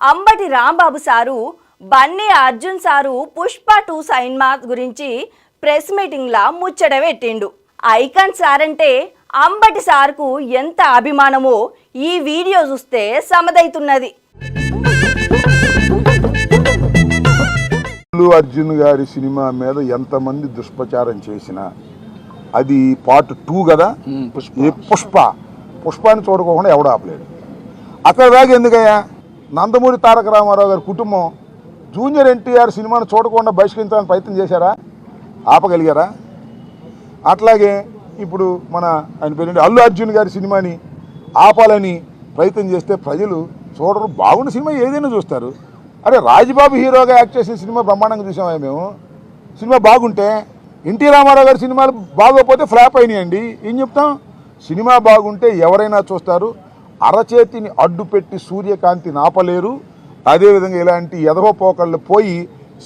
Ambati Rambabu sir Bunny Arjun sir Pushpa 2 cinema గురించి press మీటింగ్లా ముచ్చట పెట్టిండు. ఐకాన్ సార్ అంటే అంబటి సార్కు ఎంత అభిమానమో ఈ వీడియో చూస్తే సమదైతున్నది. అల్లు అర్జున్ గారి సినిమా మీద ఎంతమంది దుష్ప్రచారం చేసినా అది పార్ట్ 2 కదా. పుష్పాన్ని చూడకోకుండా ఎవడు ఆపలేడు. అక్కడ దాకా ఎందుకయ్యా? నందమూరి తారక రామారావు గారి కుటుంబం జూనియర్ ఎన్టీఆర్ సినిమాను చూడకుండా బహిష్కరించాలని ప్రయత్నం చేశారా? ఆపగలిగారా? అట్లాగే ఇప్పుడు ఆయన పేరు అల్లు అర్జున్ గారి సినిమాని ఆపాలని ప్రయత్నం చేస్తే ప్రజలు చూడరు. బాగున్న సినిమా ఏదైనా చూస్తారు. అరే రాజబాబు హీరోగా యాక్ట్ చేసిన సినిమా బ్రహ్మాండంగా చూసామా మేము? సినిమా బాగుంటే ఎన్టీ రామారావు గారి సినిమాలు బాగోకపోతే ఫ్లాప్ అయినాయండి. ఏం చెప్తాం? సినిమా బాగుంటే ఎవరైనా చూస్తారు. అరచేతిని అడ్డుపెట్టి సూర్యకాంతిని ఆపలేరు. అదేవిధంగా ఇలాంటి ఎదవపోకళ్ళు పోయి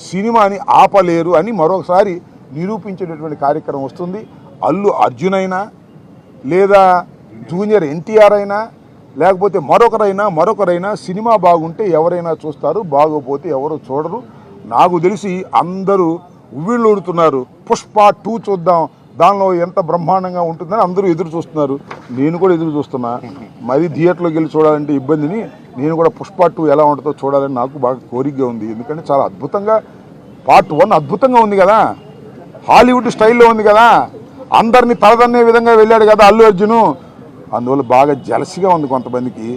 సినిమాని ఆపలేరు అని మరొకసారి నిరూపించేటటువంటి కార్యక్రమం వస్తుంది. అల్లు అర్జున్ అయినా లేదా జూనియర్ ఎన్టీఆర్ అయినా లేకపోతే మరొకరైనా సినిమా బాగుంటే ఎవరైనా చూస్తారు, బాగోపోతే ఎవరు చూడరు. నాకు తెలిసి అందరూ ఉవ్విళ్ళూరుతున్నారు. పుష్ప 2 చూద్దాం, దానిలో ఎంత బ్రహ్మాండంగా ఉంటుందని అందరూ ఎదురు చూస్తున్నారు. నేను కూడా ఎదురు చూస్తున్నా. మరి థియేటర్లోకి వెళ్ళి చూడాలంటే ఇబ్బందిని నేను కూడా పుష్ప 2 ఎలా ఉంటుందో చూడాలని నాకు బాగా కోరికగా ఉంది. ఎందుకంటే చాలా అద్భుతంగా పార్ట్ 1 అద్భుతంగా ఉంది కదా, హాలీవుడ్ స్టైల్లో ఉంది కదా, అందరినీ తలదన్నే విధంగా వెళ్ళాడు కదా అల్లు అర్జును. అందువల్ల బాగా జలసిగా ఉంది కొంతమందికి.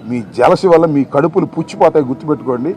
మీ జలసి వల్ల మీ కడుపులు పుచ్చిపోతాయి, గుర్తుపెట్టుకోండి.